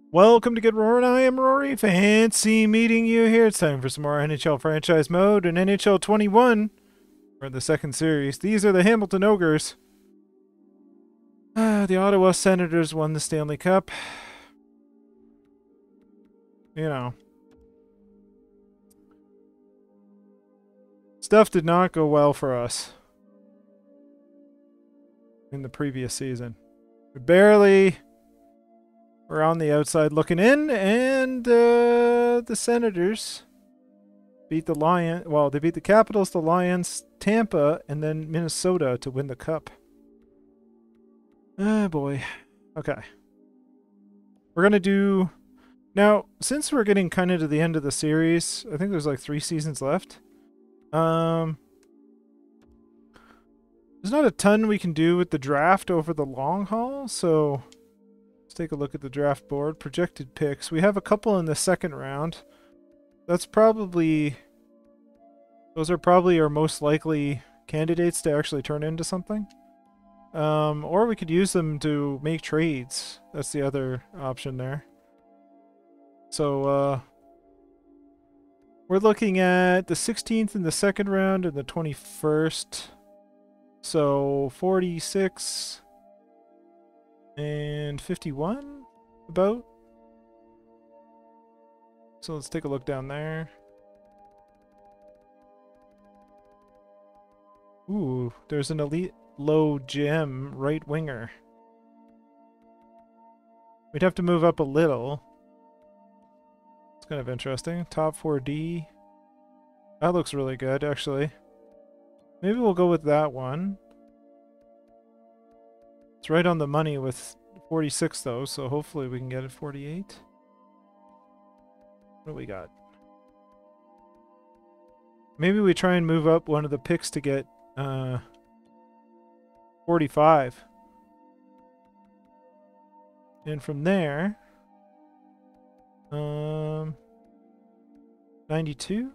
Welcome to GetRoaring. I am Rory. Fancy meeting you here. It's time for some more NHL franchise mode and NHL 21 for the second series. These are the Hamilton Ogres. The Ottawa Senators won the Stanley Cup. You know. Stuff did not go well for us in the previous season. We barely were on the outside looking in, and the Senators beat the Lions. Well, they beat the Capitals, the Lions, Tampa, and then Minnesota to win the Cup. Oh boy. Okay. We're going to do... Now, since we're getting kind of to the end of the series, I think there's like 3 seasons left. There's not a ton we can do with the draft over the long haul, so let's take a look at the draft board. Projected picks. We have a couple in the second round. That's probably... Those are probably our most likely candidates to actually turn into something. Or we could use them to make trades. That's the other option there. So, we're looking at the 16th in the second round and the 21st. So, 46 and 51, about. So let's take a look down there. Ooh, there's an elite low gem right winger. We'd have to move up a little. It's kind of interesting. Top 4D. That looks really good, actually. Maybe we'll go with that one. It's right on the money with 46 though, so hopefully we can get it 48. What do we got? Maybe we try and move up one of the picks to get 45. And from there, 92?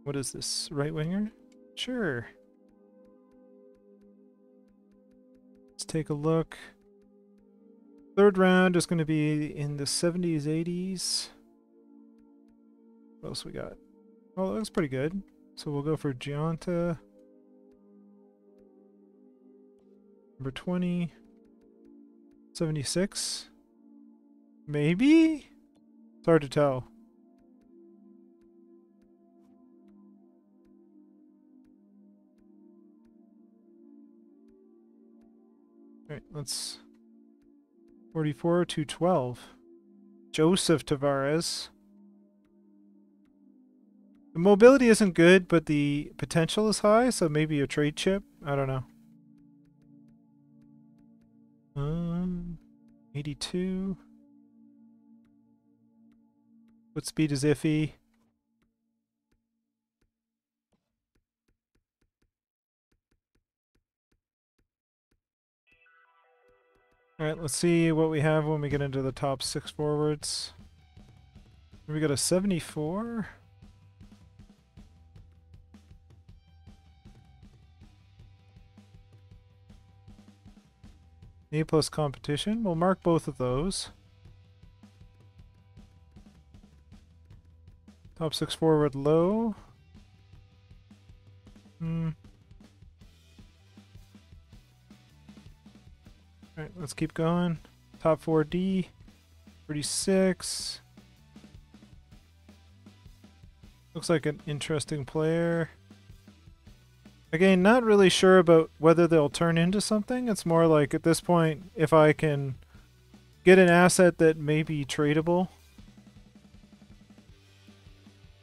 What is this? Right winger? Sure. Let's take a look. Third round is going to be in the 70s, 80s. What else we got? Oh, that looks pretty good. So we'll go for Gianta. Number 20. 76. Maybe? It's hard to tell. Alright, let's... 44 to 12. Joseph Tavares. The mobility isn't good, but the potential is high, so maybe a trade chip? I don't know. 82. Foot speed is iffy. Alright, let's see what we have when we get into the top 6 forwards. We got a 74. A plus competition. We'll mark both of those. Top 6 forward low. Alright, let's keep going. Top 4D. 36. Looks like an interesting player. Again, not really sure about whether they'll turn into something. It's more like, at this point, if I can get an asset that may be tradable,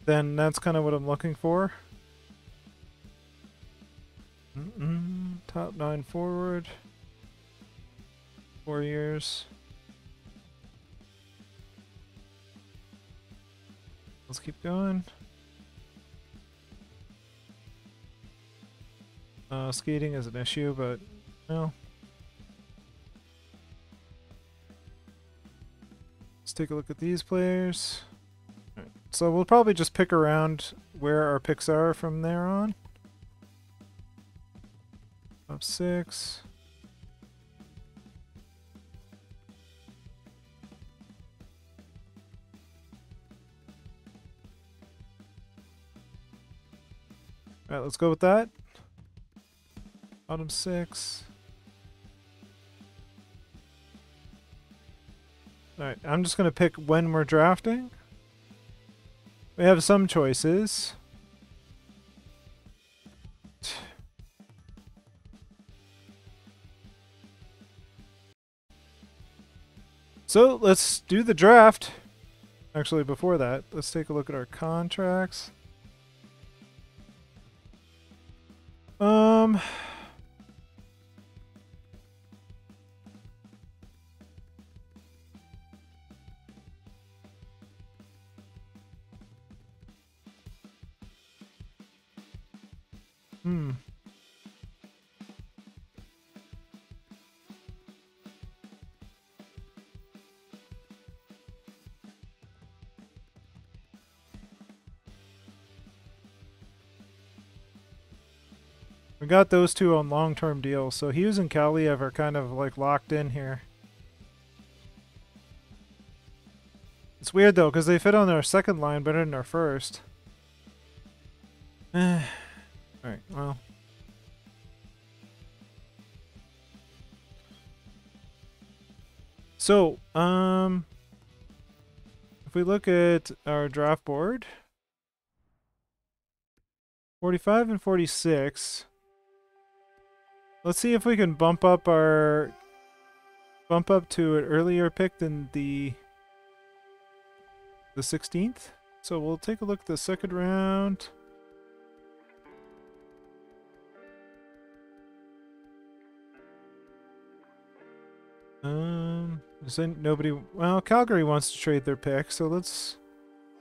then that's kind of what I'm looking for. Top 9 forward. 4 years. Let's keep going. Skating is an issue, but well. Let's take a look at these players. Right. So we'll probably just pick around where our picks are from there on. Top 6. Alright, let's go with that. Bottom 6. Alright, I'm just going to pick when we're drafting. We have some choices. So let's do the draft. Actually, before that, let's take a look at our contracts. We got those two on long-term deals, so Hughes and Kaliev are kind of like locked in here. It's weird though, because they fit on our second line better than our first. Alright, well. So, if we look at our draft board, 45 and 46. Let's see if we can bump up to an earlier pick than the 16th. So we'll take a look at the second round. Nobody. Well, Calgary wants to trade their pick, so let's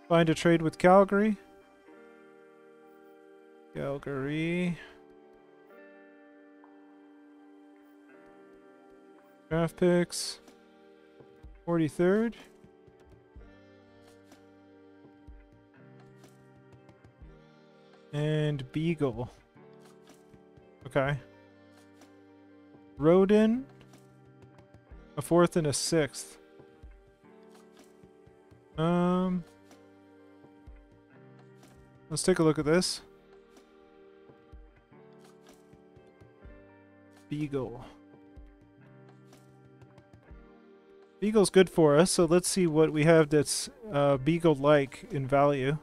find a trade with Calgary. Calgary. Draft picks. 43rd. And Beagle. Okay. Rodin. A 4th and a 6th. Let's take a look at this. Beagle. Beagle's good for us, so let's see what we have that's Beagle-like in value.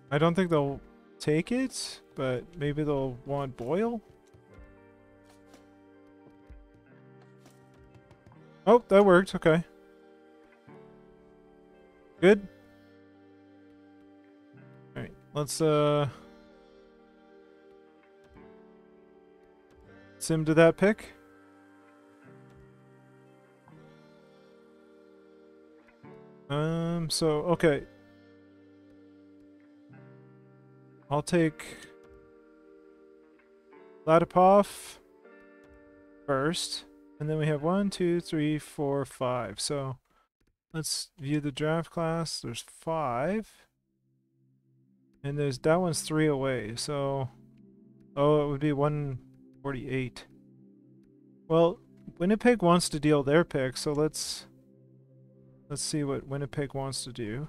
I don't think they'll take it, but maybe they'll want Boyle. Oh, that worked. Okay. Good. Alright, let's sim to that pick. So okay. I'll take Latipov first, and then we have 1, 2, 3, 4, 5. So let's view the draft class. There's 5. And there's that one's 3 away, so oh, it would be 148. Well, Winnipeg wants to deal their pick, so let's see what Winnipeg wants to do.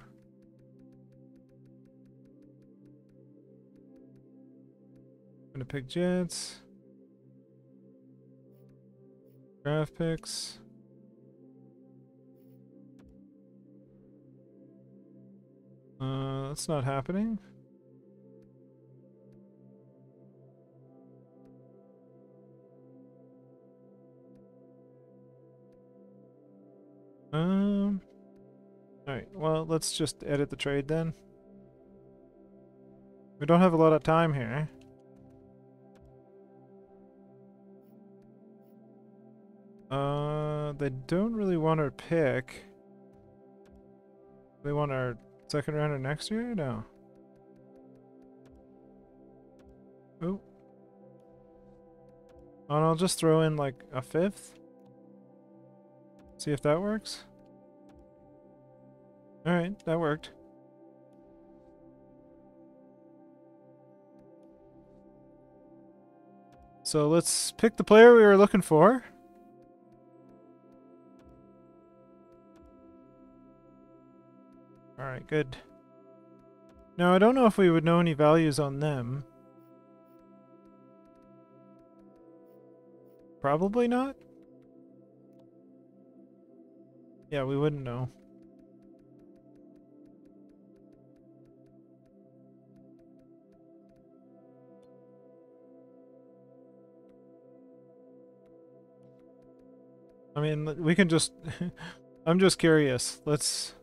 Winnipeg Jets. Draft picks. That's not happening. Alright, well, let's just edit the trade then. We don't have a lot of time here. They don't really want our pick. They want our second rounder next year? No. Oh. Oh, and I'll just throw in like a 5th. See if that works. Alright, that worked. So let's pick the player we were looking for. Alright, good. Now, I don't know if we would know any values on them. Probably not. Yeah, we wouldn't know. I mean, we can just... I'm just curious. Let's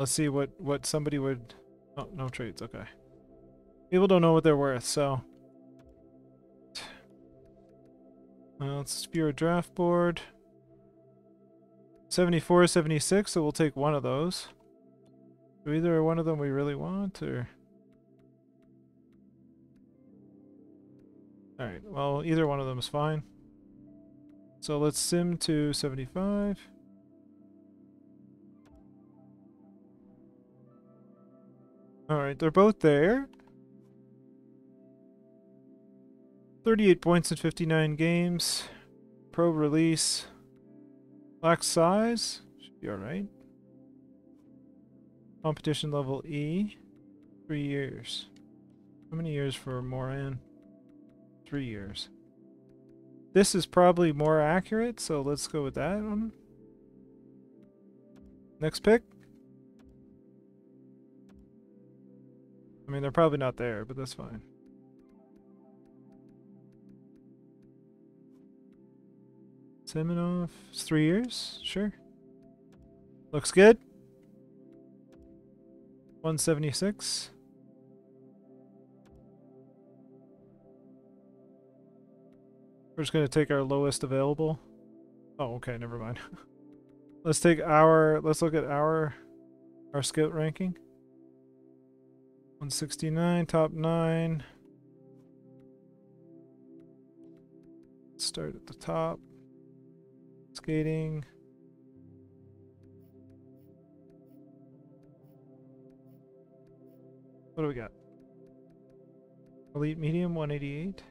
see what somebody would... Oh, no trades, okay. People don't know what they're worth, so... let's view our draft board. 74, 76, so we'll take one of those. So either one of them we really want, or... Alright, well, either one of them is fine. So let's sim to 75. Alright, they're both there. 38 points in 59 games. Pro release. Lack size. Should be alright. Competition level E. 3 years. How many years for Moran? 3 years. This is probably more accurate, so let's go with that one. Next pick. I mean, they're probably not there, but that's fine. Semenov. It's 3 years? Sure. Looks good. 176. We're just going to take our lowest available. Oh, okay, never mind. Let's look at our scout ranking. 169, top 9. Start at the top. Skating. What do we got? Elite medium, 188.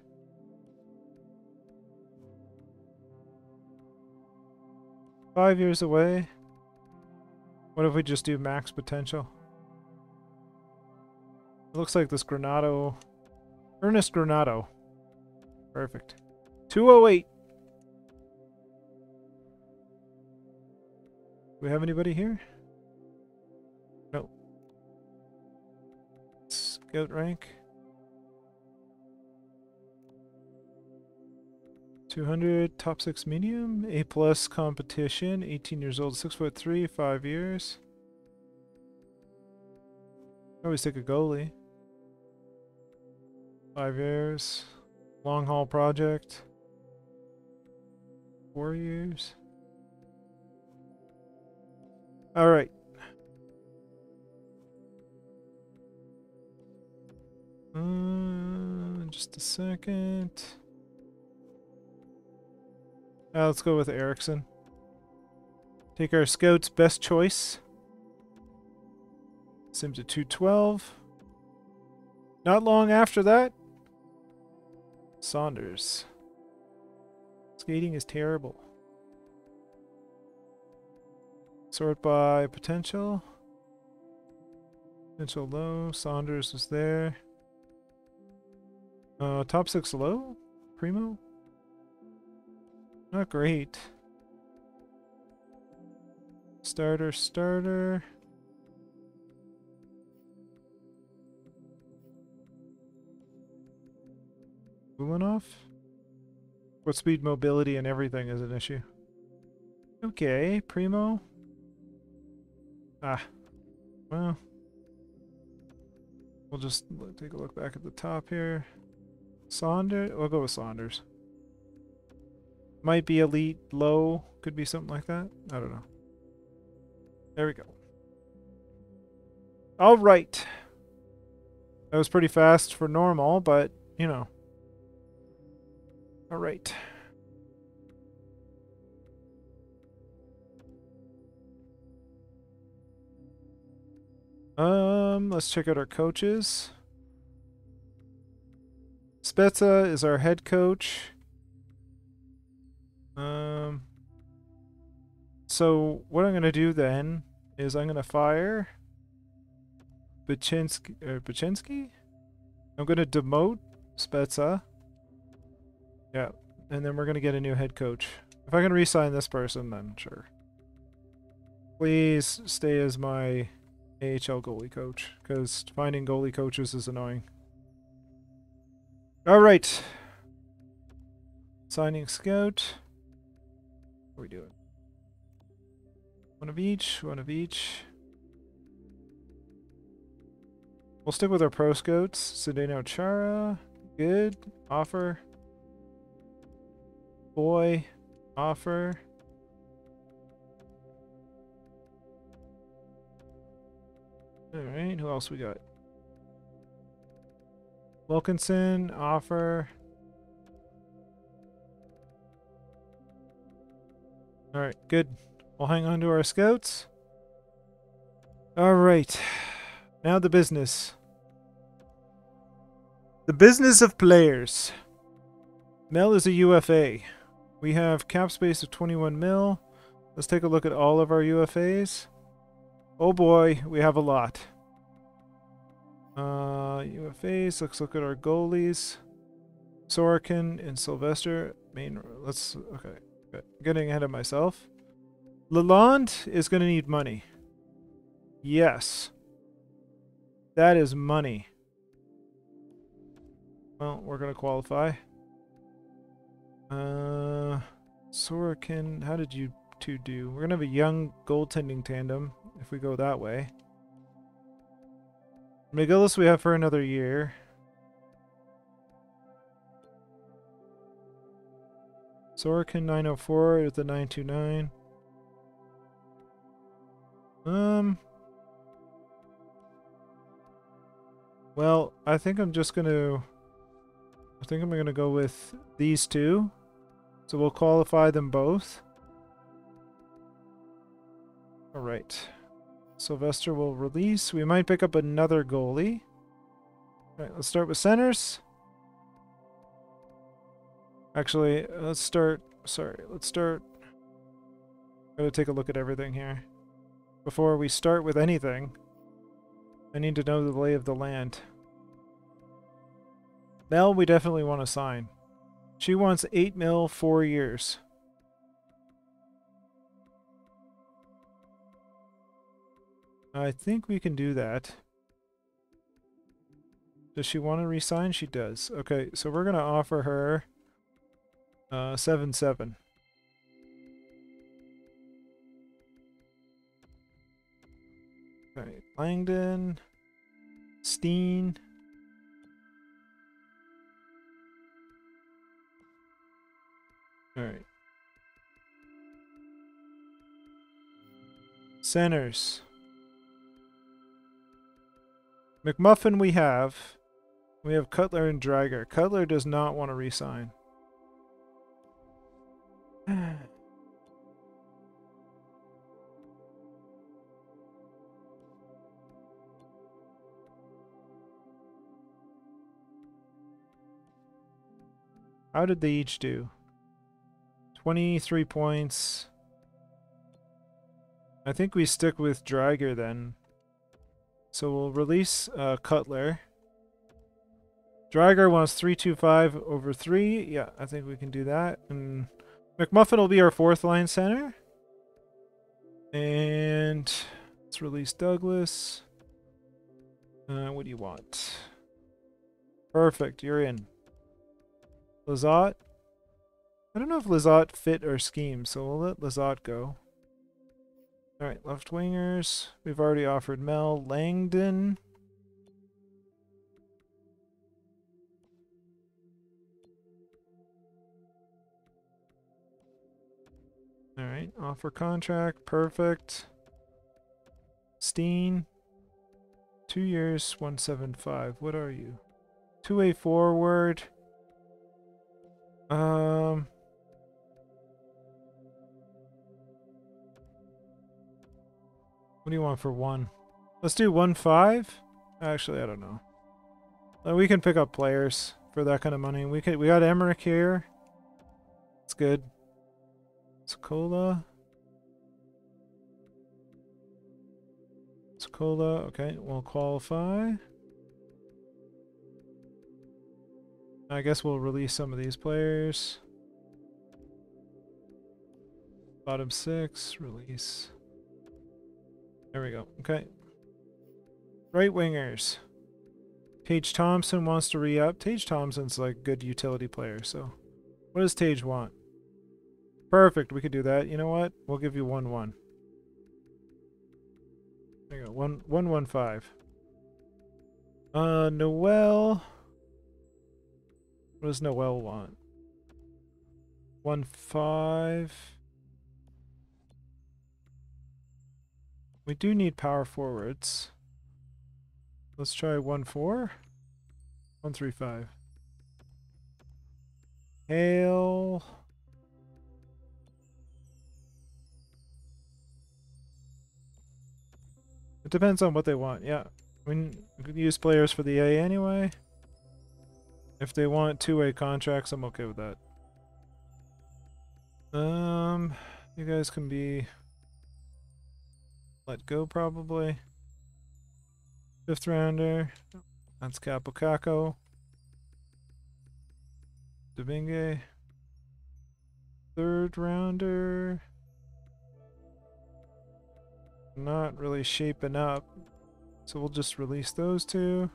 Five years away. What if we just do max potential? It looks like this Granado. Ernest Granado. Perfect. 208. Do we have anybody here? No. Scout rank. 200, top 6 medium, A+ competition, 18 years old, 6'3", 5 years. Always take a goalie. 5 years. Long haul project. 4 years. Alright. Just a second. Let's go with Erickson. Take our scout's best choice. Sim to 212. Not long after that, Saunders. Skating is terrible. Sort by potential. Potential low. Saunders was there. Top 6 low? Primo? Not great. Starter. Ulyanov? What speed, mobility, and everything is an issue. Okay, Primo. Well. We'll just take a look back at the top here. Saunders? We'll go with Saunders. Might be elite, low. Could be something like that. I don't know. There we go. Alright. That was pretty fast for normal, but, you know. Alright. Let's check out our coaches. Spezza is our head coach. So what I'm going to do then is I'm going to fire Baczynski? I'm going to demote Spezza. Yeah, and then we're going to get a new head coach. If I can re-sign this person, then sure. Please stay as my AHL goalie coach, because finding goalie coaches is annoying. Alright. Signing scout. What are we doing? One of each, one of each. We'll stick with our pro scouts. Zdeno Chara. Good. Offer. Boy. Offer. Alright, who else we got? Wilkinson. Offer. Alright, good. We'll hang on to our scouts. Alright. Now the business. The business of players. Mel is a UFA. We have cap space of 21 mil. Let's take a look at all of our UFAs. Oh boy, we have a lot. UFAs, let's look at our goalies. Sorokin and Sylvester. Okay. Good. Getting ahead of myself. Lalonde is going to need money. Yes. That is money. Well, we're going to qualify. Sorokin, how did you two do? We're going to have a young goaltending tandem if we go that way. McGillis we have for another year. Sorokin 904 is the 929. Well, I think I'm gonna go with these two. So we'll qualify them both. Alright. Sylvester will release. We might pick up another goalie. Alright, let's start with centers. Actually, let's start... Gotta take a look at everything here. Before we start with anything, I need to know the lay of the land. Mel, we definitely want to sign. She wants 8 mil, 4 years. I think we can do that. Does she want to resign? She does. Okay, so we're going to offer her 7-7. Okay, Langdon, Steen. Alright. Centers. McMuffin we have. We have Cutler and Drager. Cutler does not want to resign. How did they each do? 23 points. I think we stick with Drager then. So we'll release Cutler. Drager wants 325 over 3. Yeah, I think we can do that. And McMuffin will be our 4th line center. And let's release Douglas. What do you want? Perfect, you're in. Lizotte. I don't know if Lizotte fit our scheme, so we'll let Lizotte go. Alright, left wingers. We've already offered Mel. Langdon. Alright, offer contract. Perfect. Steen. 2 years, 175. What are you? 2-way forward. What do you want for 1? Let's do 1.5. Actually, I don't know. We can pick up players for that kind of money. We got Emmerich here. It's good. Sokola. Cola. Okay, we'll qualify. I guess we'll release some of these players. Bottom 6, release. There we go. Okay. Right wingers. Tage Thompson wants to re-up. Tage Thompson's like a good utility player, so what does Tage want? Perfect, we could do that. You know what? We'll give you 1-1. There you go. 1-1-5. Noel. What does Noel want? 1-5. We do need power forwards. Let's try 1-4. 1-3-5. Hale. It depends on what they want. Yeah, we could use players for the A anyway. If they want two-way contracts, I'm okay with that. You guys can be let go probably. 5th rounder. That's Capocacco. Domingue. 3rd rounder. Not really shaping up. So we'll just release those two.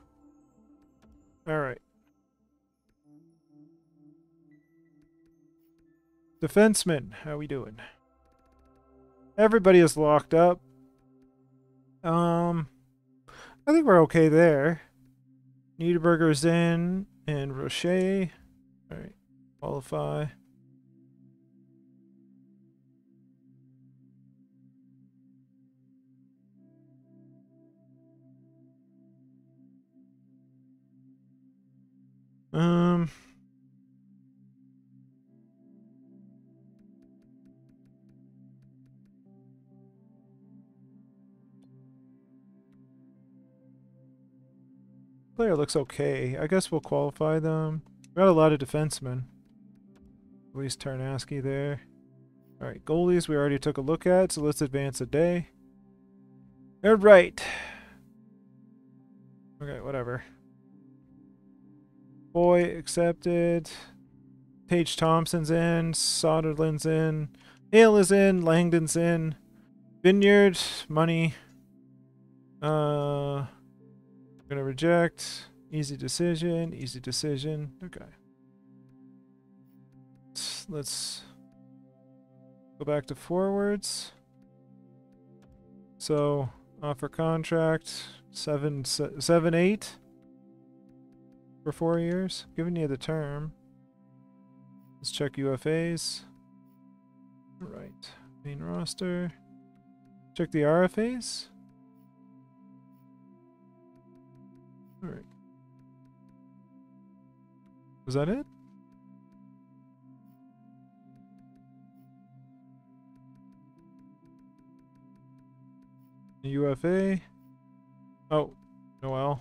Alright. Defenseman, how we doing? Everybody is locked up. I think we're okay there. Niederberger's in, and Rocher. Alright, qualify. Player looks okay. I guess we'll qualify them. We got a lot of defensemen. At least Tarnowski there. Alright, goalies we already took a look at, so let's advance a day. Alright. Okay, whatever. Boy accepted. Tage Thompson's in. Soderlund's in. Hale is in. Langdon's in. Vineyard, money. Gonna reject. Easy decision. Easy decision. Okay. Let's go back to forwards. So offer contract 7-8 for 4 years. Giving you the term. Let's check UFAs. All right. Main roster. Check the RFAs. All right. Was that it? The UFA. Oh, Noel.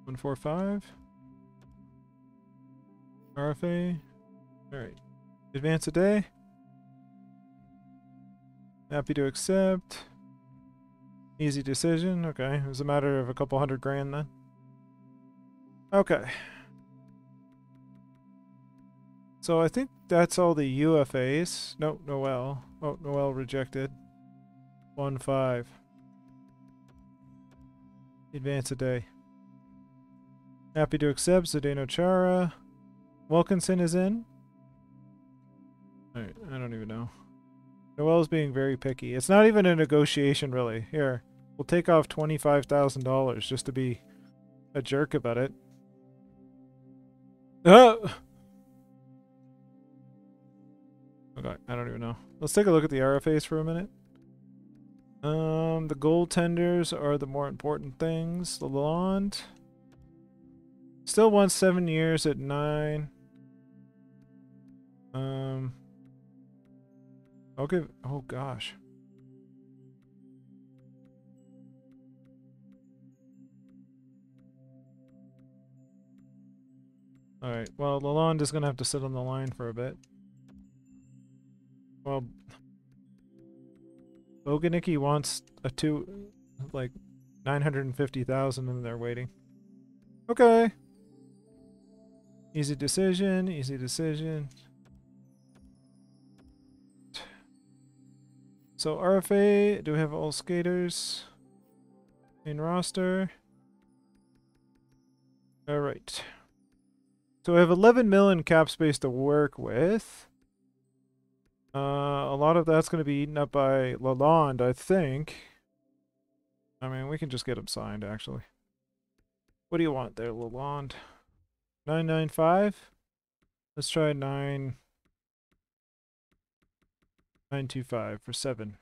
145. RFA. All right. Advance a day. Happy to accept. Easy decision. Okay. It was a matter of a couple $100,000 then. Okay. So I think that's all the UFAs. No, Noel. Oh, Noel rejected. 1-5. Advance a day. Happy to accept. Zdeno Chara. Wilkinson is in. Alright, I don't even know. Noel's being very picky. It's not even a negotiation, really. Here, we'll take off $25,000 just to be a jerk about it. Okay, I don't even know. Let's take a look at the RFAs for a minute. The goaltenders are the more important things. Lalonde. Still wants 7 years at 9. I'll give... Oh, gosh. Alright, well, Lalonde is going to have to sit on the line for a bit. Well... Oganiki wants a like 950,000 and they're waiting. Okay. Easy decision, easy decision. So RFA, do we have all skaters? Main roster. Alright. So we have 11 million cap space to work with. A lot of that's going to be eaten up by Lalonde, I think. I mean, we can just get him signed, actually. What do you want there, Lalonde? 995? Let's try 925 for 7.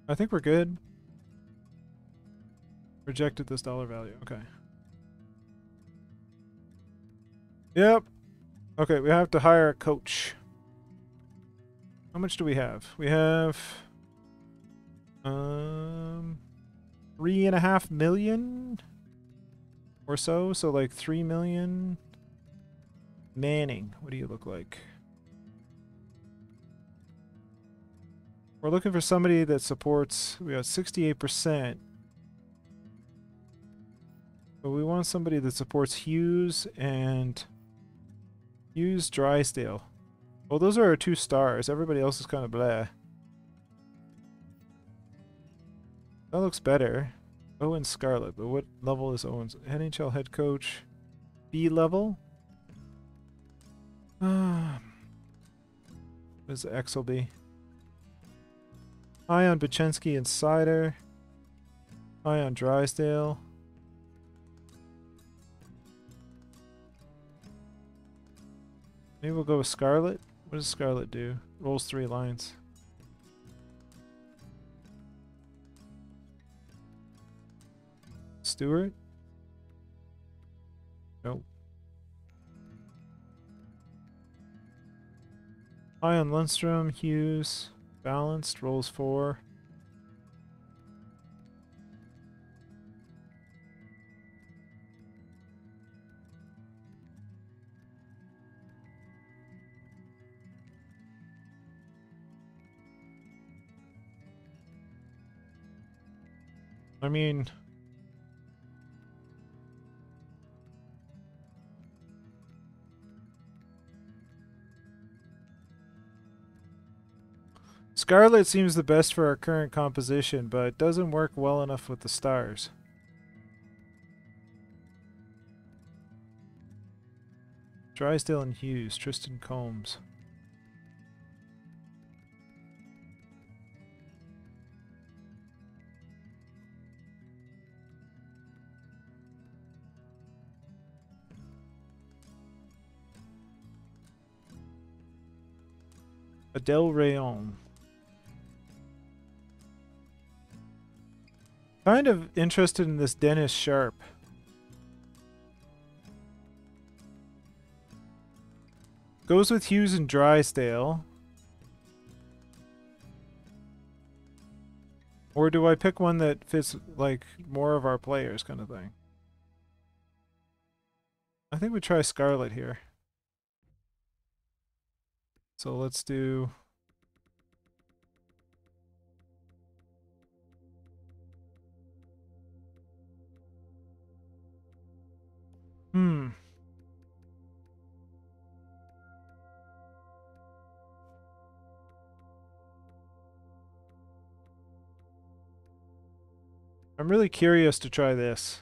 I think we're good. Rejected this dollar value. Okay. Yep. Okay, we have to hire a coach. How much do we have? We have 3.5 million or so. So like 3 million. Manning, what do you look like? We're looking for somebody that supports. We got 68%. But we want somebody that supports Hughes and Hughes Drysdale. Well, those are our 2 stars. Everybody else is kind of blah. That looks better. Owen Scarlett, but what level is Owen's? NHL head coach. B level? What does the X will be? High on Bachensky and Sider. High on Drysdale. Maybe we'll go with Scarlett. What does Scarlett do? Rolls 3 lines. Stewart? Nope. High on Lundstrom, Hughes. Balanced, rolls 4. I mean, Scarlet seems the best for our current composition, but it doesn't work well enough with the stars. Drysdale and Hughes, Tristan Combs. Adele Rayon. Kind of interested in this Dennis Sharp. Goes with Hughes and Drysdale. Or do I pick one that fits like more of our players kind of thing? I think we try Scarlet here. So let's do... I'm really curious to try this.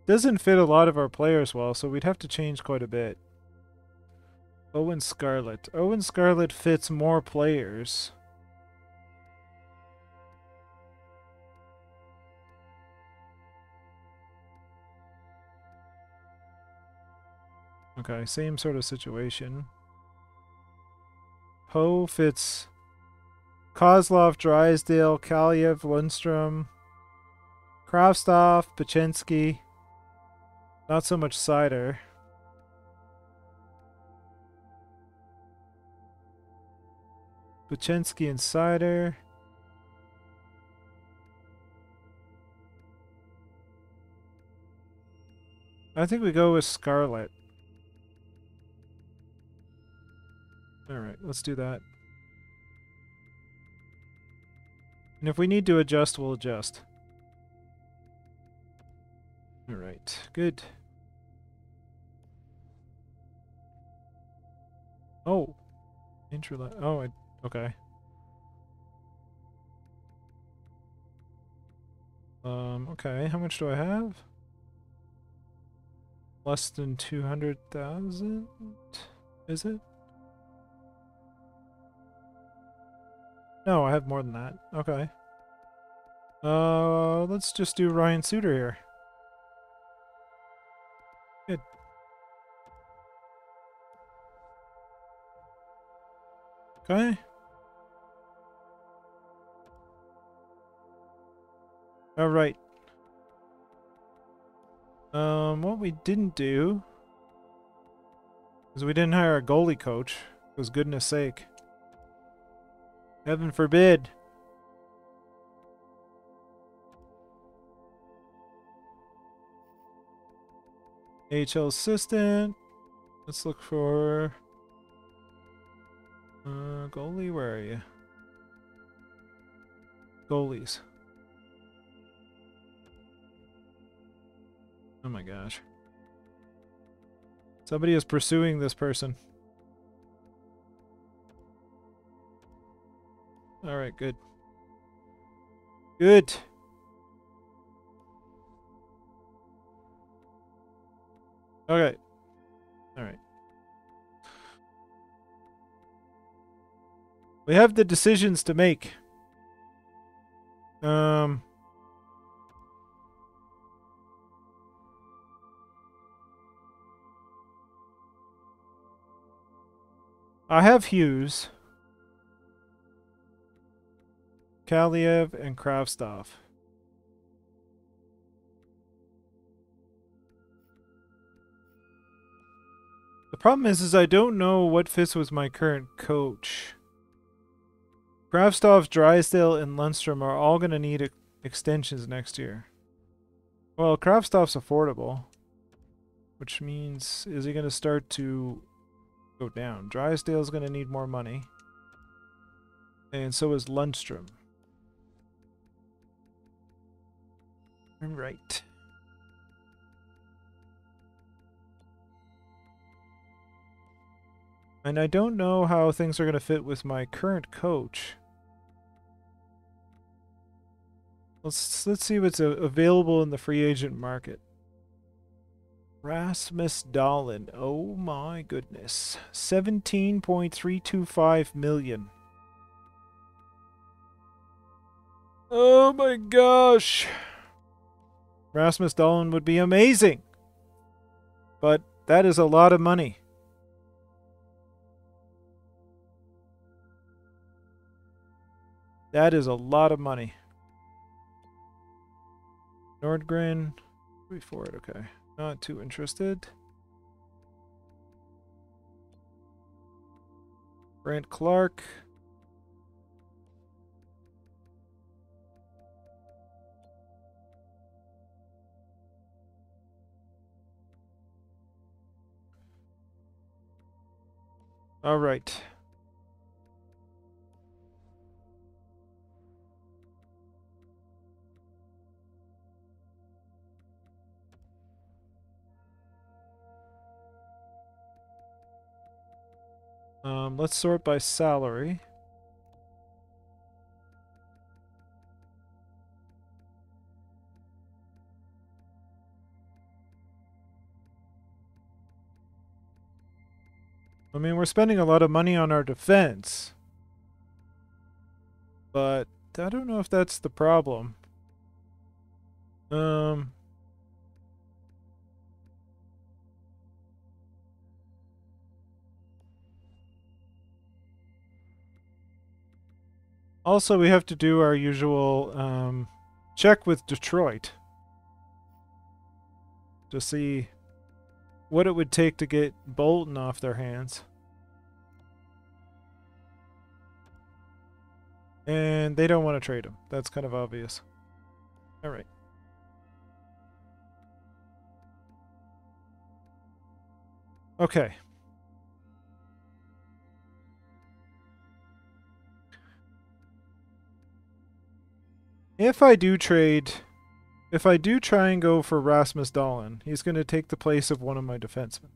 Doesn't fit a lot of our players well, so we'd have to change quite a bit. Owen Scarlett. Owen Scarlett fits more players. Okay, same sort of situation. Ho fits Kozlov, Drysdale, Kaliev, Lundstrom, Kravstov, Pachensky. Not so much Sider. Buchensky Insider. I think we go with Scarlet. Alright, let's do that. And if we need to adjust, we'll adjust. Alright, good. Oh. Oh, okay. Okay, how much do I have? Less than 200,000? Is it? No, I have more than that. Okay. Let's just do Ryan Suter here. Good. Okay. Alright. What we didn't do is we didn't hire a goalie coach, for goodness sake. Heaven forbid. AHL assistant. Let's look for goalie. Where are you? Goalies. Oh my gosh. Somebody is pursuing this person. Alright, good. Good. Okay. Alright. We have the decisions to make. I have Hughes, Kaliev, and Kravtsov. The problem is I don't know what fits with my current coach. Kravtsov, Drysdale, and Lundstrom are all going to need extensions next year. Well, Kravtsov's affordable, which means is he going to start to go down? Drysdale's going to need more money, and so is Lundstrom. Right. And I don't know how things are going to fit with my current coach. Let's see what's available in the free agent market. Rasmus Dahlin. Oh my goodness. 17.325 million. Oh my gosh. Rasmus Dahlin would be amazing. But that is a lot of money. That is a lot of money. Nordgren. Wait for it, okay. Not too interested. Brant Clark. All right. Let's sort by salary. I mean, we're spending a lot of money on our defense, but I don't know if that's the problem. Also, we have to do our usual check with Detroit to see what it would take to get Bolton off their hands. And they don't want to trade him. That's kind of obvious. All right. Okay. If I do try and go for Rasmus Dahlin, he's going to take the place of one of my defensemen.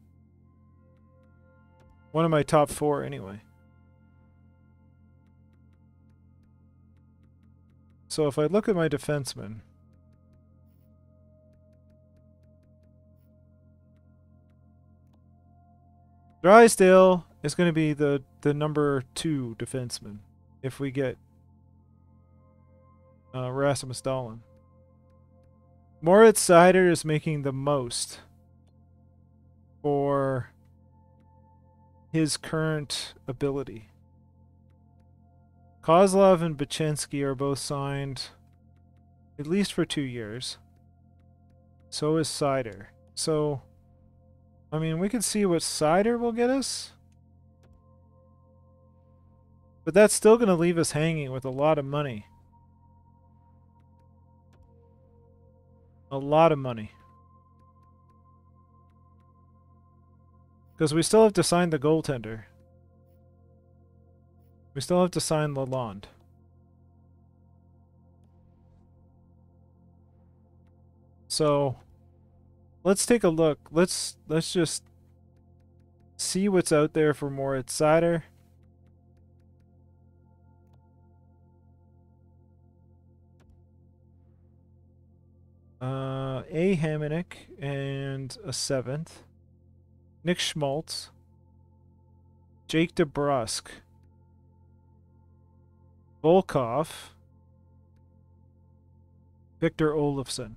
One of my top 4 anyway. So if I look at my defensemen, Drysdale is going to be the number 2 defenseman if we get Rasmus Dahlin. Moritz Seider is making the most for his current ability. Kozlov and Bachinski are both signed at least for 2 years. So is Seider. So, I mean, we can see what Seider will get us. But that's still going to leave us hanging with a lot of money. A lot of money. Because we still have to sign the goaltender. We still have to sign Lalonde. So, let's take a look. Let's just see what's out there for Moritz Seider. A. Hamonic and a 7th. Nick Schmaltz. Jake DeBrusk. Volkov. Victor Olofsson.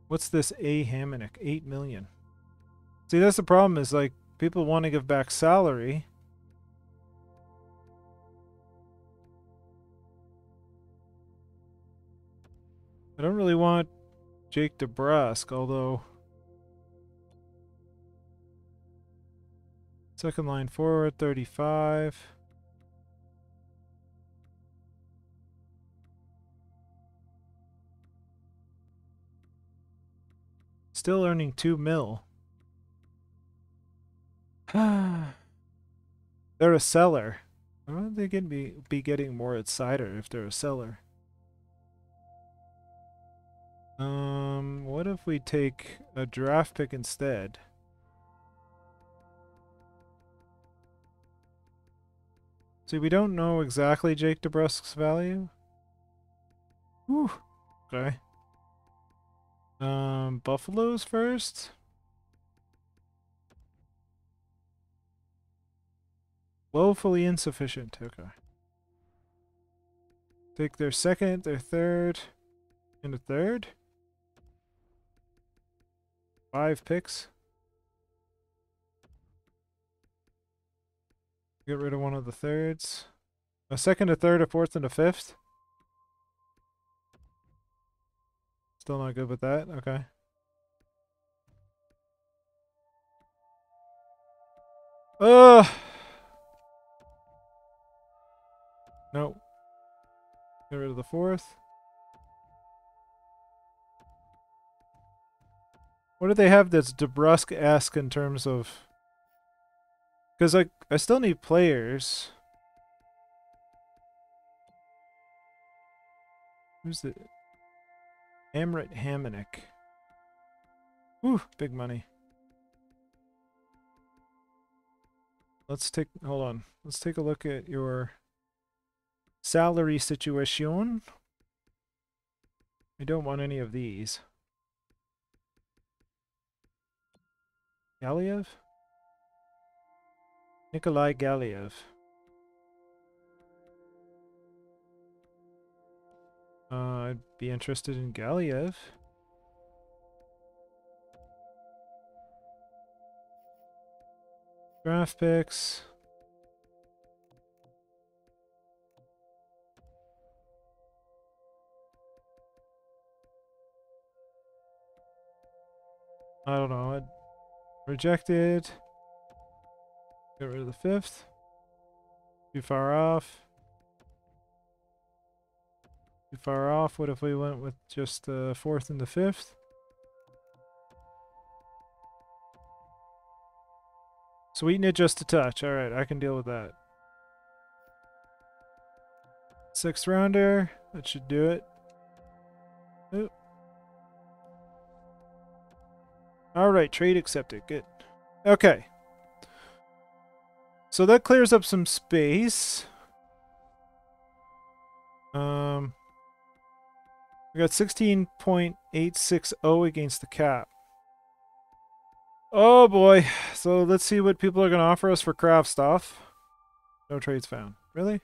What's this A. Hamonic? 8 million. See, that's the problem is, like, people want to give back salary. I don't really want Jake DeBrusk, although... Second line forward, 35. Still earning 2 mil. They're a seller. Why would they be getting more at Seider if they're a seller? What if we take a draft pick instead? See, we don't know exactly Jake DeBrusk's value. Whew. Okay. Buffaloes first. Woefully insufficient. Okay. Take their second, their third, and a third. 5 picks. Get rid of one of the thirds. A second, a third, a fourth, and a fifth. Still not good with that. Okay. Nope. Get rid of the fourth. What do they have that's DeBrusk-esque in terms of... Because I still need players. Who's the... Amrit Hamonic. Whew, big money. Let's take... Hold on. Let's take a look at your salary situation. I don't want any of these. Galiev? Nikolai Galiev. I'd be interested in Galiev. Draft picks. I don't know. Rejected. Get rid of the fifth. Too far off. Too far off. What if we went with just the 4th and the 5th? Sweeten it just a touch. Alright, I can deal with that. 6th rounder. That should do it. Oop. Alright, trade accepted. Good. Okay. So that clears up some space. We got 16.860 against the cap. Oh boy. So let's see what people are going to offer us for craft stuff. No trades found. Really?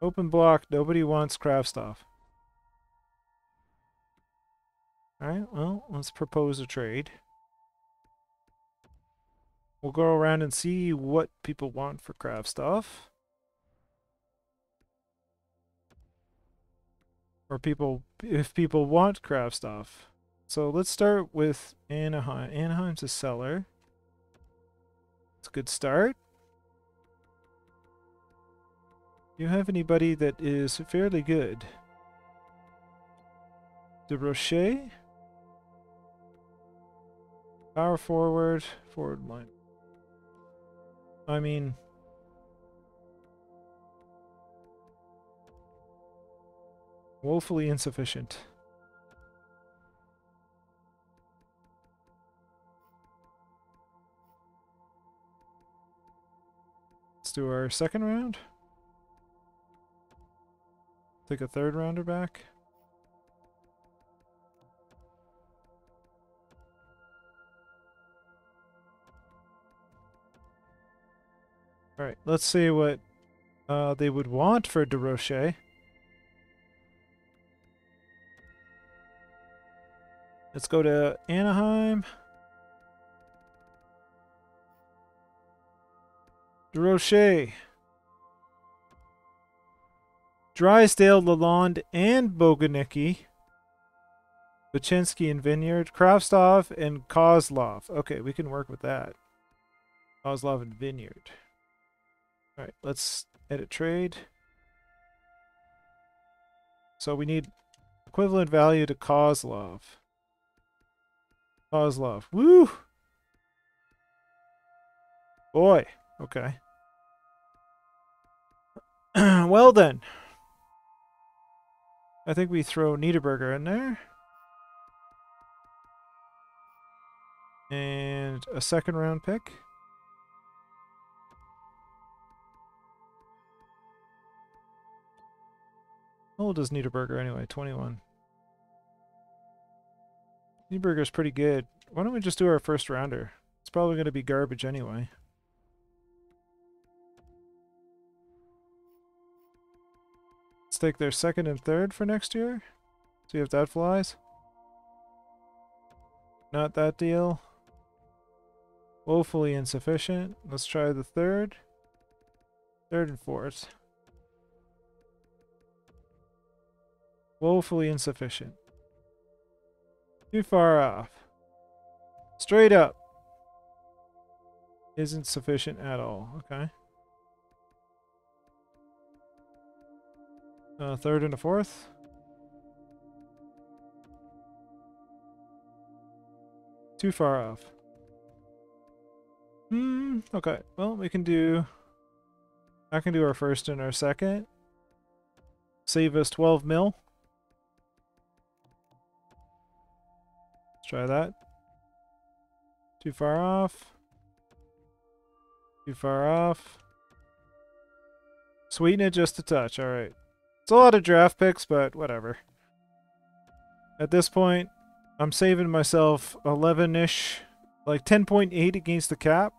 Open block. Nobody wants craft stuff. Alright, well, let's propose a trade. We'll go around and see what people want for craft stuff. Or if people want craft stuff. So let's start with Anaheim. Anaheim's a seller. It's a good start. Do you have anybody that is fairly good? De Rocher? Power forward, forward line. I mean... woefully insufficient. Let's do our 2nd round. Take a 3rd rounder back. Alright, let's see what they would want for De Rocher. Let's go to Anaheim. De Rocher. Drysdale, Lalonde, and Boganicki. Baczynski and Vineyard. Kravtsov and Kozlov. Okay, we can work with that. Kozlov and Vineyard. Alright, let's edit trade. So we need equivalent value to Kozlov. Kozlov. Woo! Boy. Okay. Well then. I think we throw Niederberger in there. And a 2nd round pick. How old is Niederberger anyway? 21. Niederberger's pretty good. Why don't we just do our 1st rounder? It's probably going to be garbage anyway. Let's take their 2nd and 3rd for next year. See if that flies. Not that deal. Woefully insufficient. Let's try the 3rd. 3rd and 4th. Woefully insufficient. Too far off. Straight up. Isn't sufficient at all. Okay. 3rd and a 4th. Too far off. Okay. Well, we can do... I can do our 1st and our 2nd. Save us 12 mil. Let's try that. Too far off. Too far off. Sweeten it just a touch. Alright. It's a lot of draft picks, but whatever. At this point, I'm saving myself 11-ish. Like 10.8 against the cap.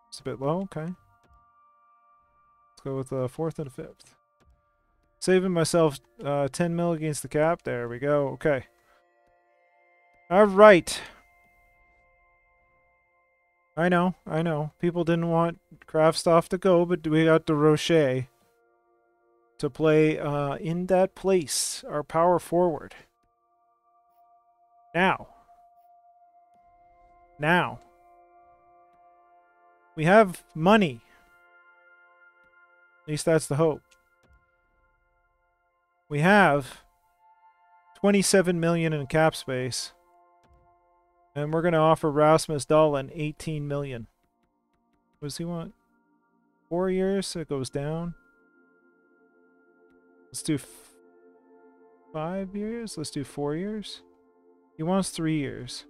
It's a bit low. Okay. Let's go with the 4th and 5th. Saving myself 10 mil against the cap. There we go. Okay. Alright. I know. People didn't want Kravtsov to go, but we got De Rocher to play in that place, our power forward. Now, we have money. At least that's the hope. We have 27 million in cap space. And we're going to offer Rasmus Dahlin 18 million. What does he want? 4 years? So it goes down. Let's do 5 years. Let's do 4 years. He wants 3 years.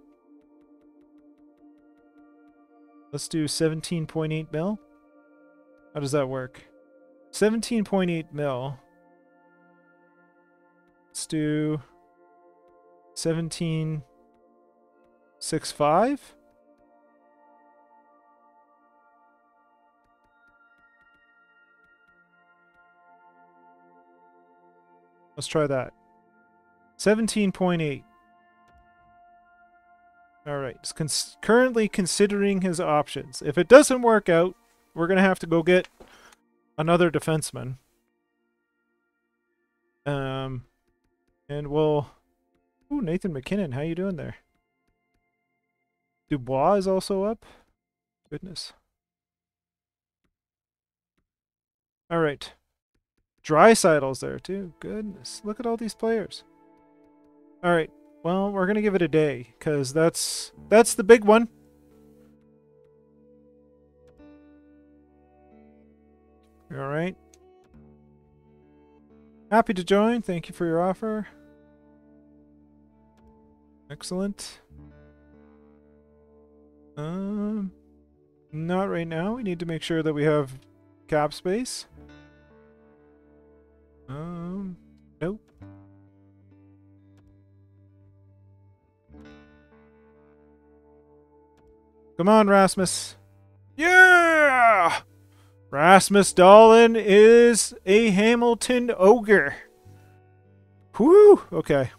Let's do 17.8 mil. How does that work? 17.8 mil. Let's do 17.65. Let's try that. 17.8. Alright, he's currently considering his options. If it doesn't work out, we're going to have to go get another defenseman. And we'll... Ooh, Nathan McKinnon, how you doing there? Dubois is also up. Goodness. Alright. Draisaitl's there too. Goodness. Look at all these players. Alright. Well, we're going to give it a day, because that's the big one. Alright. Happy to join. Thank you for your offer. Excellent. Not right now. We need to make sure that we have cap space. Nope. Come on, Rasmus. Yeah! Rasmus Dahlin is a Hamilton Ogre. Whew! Okay.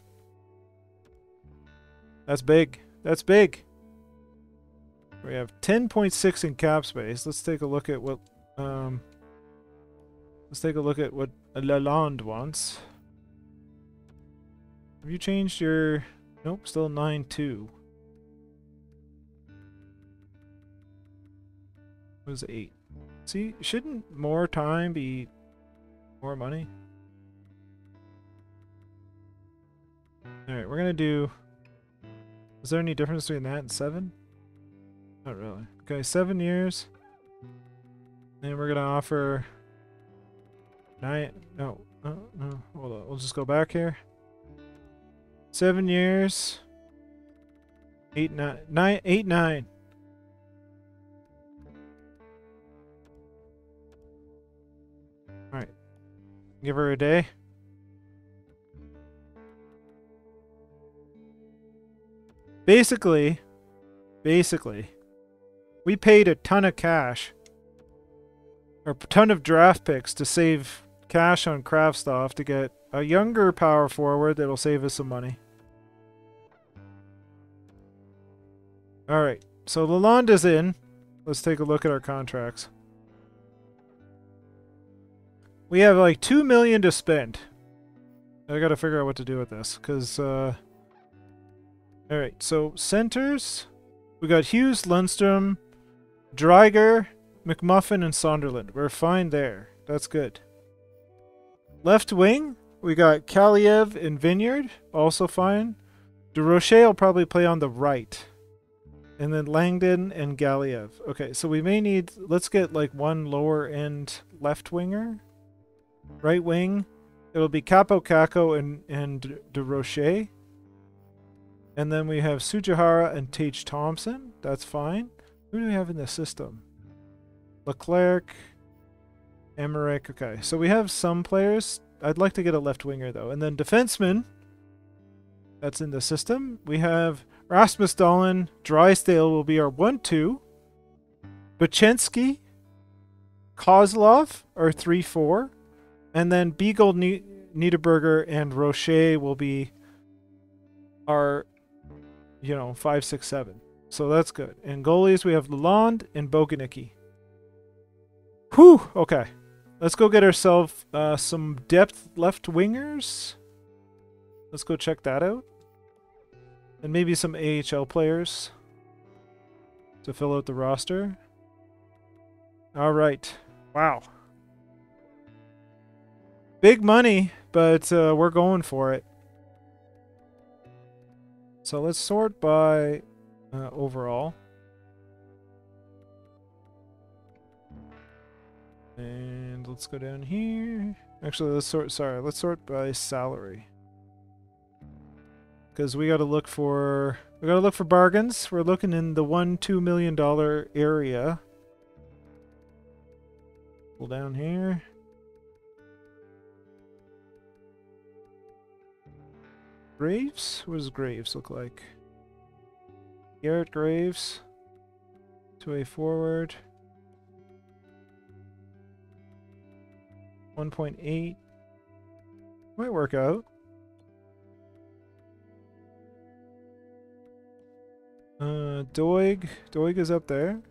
That's big. That's big. We have 10.6 in cap space. Let's take a look at what Lalonde wants. Have you changed your... Nope, still 9.2. What is 8? See, shouldn't more time be more money? Alright, we're gonna do... Is there any difference between that and 7? Not really. Okay, 7 years. And we're gonna offer... 9... No. No. Hold on. We'll just go back here. 7 years. 8, 9. 8, 9. Alright. Give her a day. Basically, we paid a ton of cash, or a ton of draft picks to save cash on Kraftstoff to get a younger power forward that'll save us some money. Alright, so Lalonde is in. Let's take a look at our contracts. We have like 2 million to spend. I gotta figure out what to do with this, because, Alright, so centers. We got Hughes, Lundstrom, Dreiger, McMuffin, and Sonderland. We're fine there. That's good. Left wing, we got Kaliev and Vineyard. Also fine. DeRoche will probably play on the right. And then Langdon and Galiev. Okay, so we may need... Let's get like one lower end left winger. Right wing. It'll be Capo Caco and DeRoche. And then we have Sujihara and Tage Thompson. That's fine. Who do we have in the system? Leclerc, Emmerich. Okay, so we have some players. I'd like to get a left winger, though. And then defenseman. That's in the system. We have Rasmus Dahlin. Drysdale will be our 1-2. Bachenski. Kozlov, our 3-4. And then Beagle, Niederberger, and Rocher will be our... 5, 6, 7. So that's good. And goalies, we have Lalonde and Boganicki. Whew! Okay. Let's go get ourselves some depth left wingers. Let's go check that out. And maybe some AHL players to fill out the roster. Alright. Wow. Big money, but we're going for it. So let's sort by overall. And let's go down here. Actually, let's sort by salary. Because we gotta look for bargains. We're looking in the $1-2 million area. Pull down here. Graves? What does Graves look like? Garrett Graves. 2-way forward. 1.8. Might work out. Doig. Doig is up there.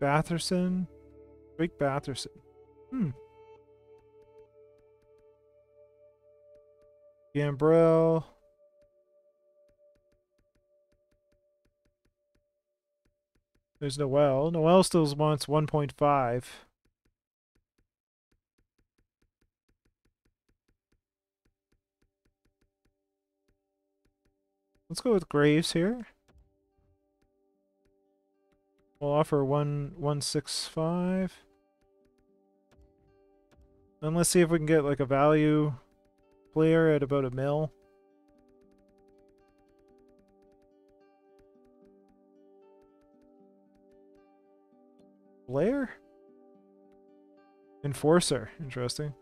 Batherson. Drake Batherson. Gambrell. There's Noel. Noel still wants 1.5. Let's go with Graves here. We'll offer 1.65. And let's see if we can get like a value player at about $1 million. Blair? Enforcer. Interesting.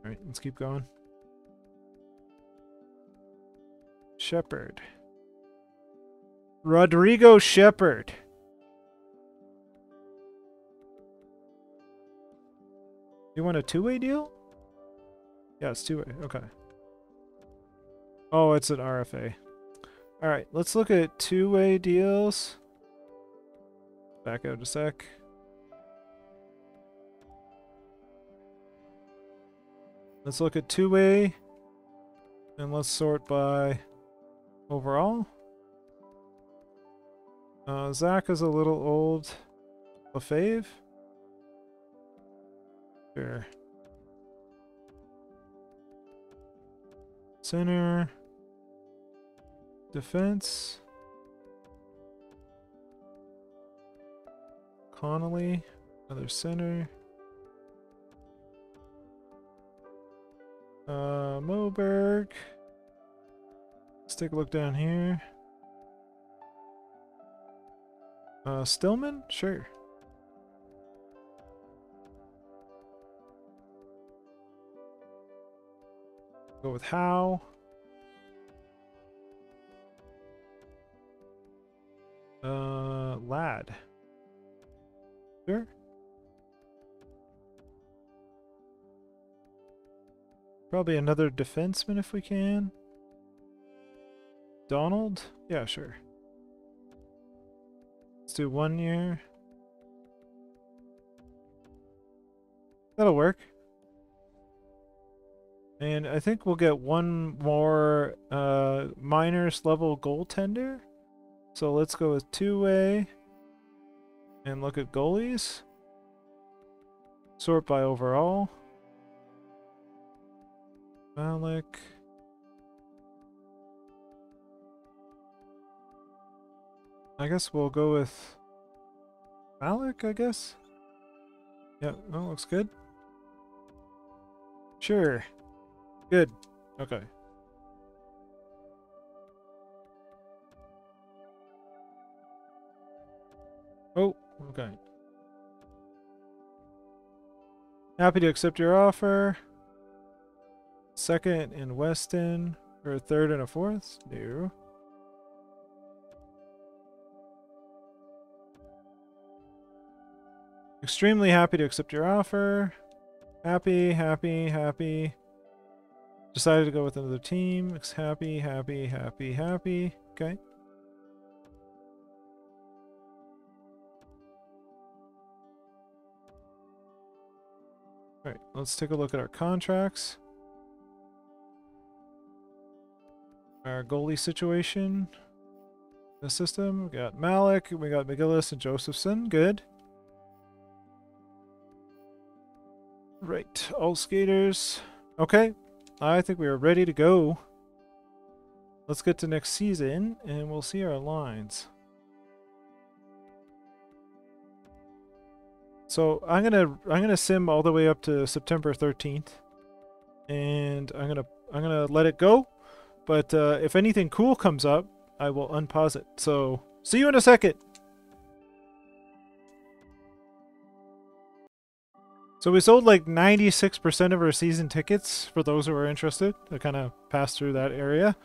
Alright, let's keep going. Shepherd. Rodrigo Shepherd. You want a two-way deal? Yeah, it's two-way. Okay. Oh, it's an RFA. Alright, let's look at two-way deals. Back out a sec. Let's look at two-way. And let's sort by overall. Zach is a little old. Lefave. Sure. Center. Defense. Connolly. Another center. Moberg. Let's take a look down here. Stillman? Sure. Go with Howe. Lad. Sure. Probably another defenseman if we can. Donald? Yeah, sure. Let's do 1 year. That'll work. And I think we'll get one more minors level goaltender. So let's go with two-way and look at goalies. Sort by overall. Malik. I guess we'll go with Malik, I guess. Yeah, that looks good. Sure. Good. Okay. Oh, okay. Happy to accept your offer. Second in Weston, or a third and a fourth? No. Extremely happy to accept your offer. Happy, happy, happy. Decided to go with another team. Happy, happy, happy, happy. Okay. Alright, let's take a look at our contracts. Our goalie situation. the system. We got Malik, we got McGillis and Josephson. Good. Right, all skaters. Okay, I think we are ready to go. Let's get to next season, and we'll see our lines. So I'm gonna sim all the way up to September 13th, and I'm gonna let it go. But if anything cool comes up, I will unpause it. So see you in a second. So we sold like 96% of our season tickets for those who are interested. I kind of passed through that area.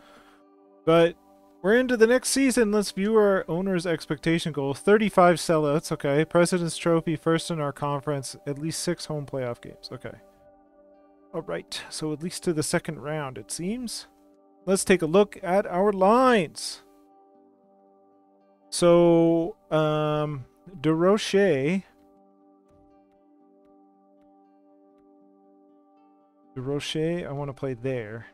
But we're into the next season. Let's view our owner's expectation goal. 35 sellouts. Okay. President's Trophy, first in our conference. At least 6 home playoff games. Okay. All right. So at least to the second round, it seems. Let's take a look at our lines. So, DeRoche, I want to play there.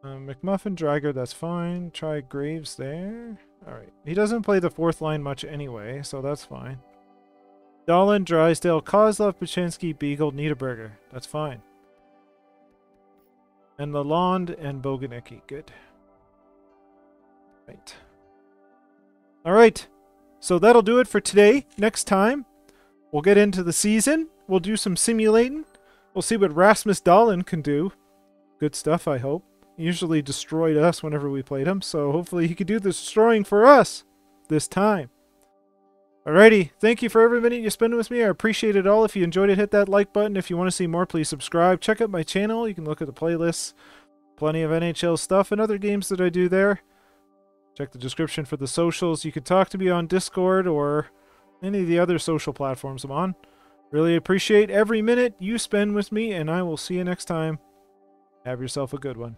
McMuffin, Drager, that's fine. Try Graves there. Alright. He doesn't play the fourth line much anyway, so that's fine. Dahlin, Drysdale, Kozlov, Pachinski, Beagle, Niederberger. That's fine. And Lalonde and Boganicki. Good. Right. Alright. So that'll do it for today. Next time, we'll get into the season. We'll do some simulating. We'll see what Rasmus Dahlin can do. Good stuff, I hope. He usually destroyed us whenever we played him, so hopefully he could do the destroying for us this time. Alrighty, thank you for every minute you spend with me. I appreciate it all. If you enjoyed it, hit that like button. If you want to see more, please subscribe. Check out my channel. You can look at the playlists. Plenty of NHL stuff and other games that I do there. Check the description for the socials. You can talk to me on Discord or any of the other social platforms I'm on. Really appreciate every minute you spend with me, and I will see you next time. Have yourself a good one.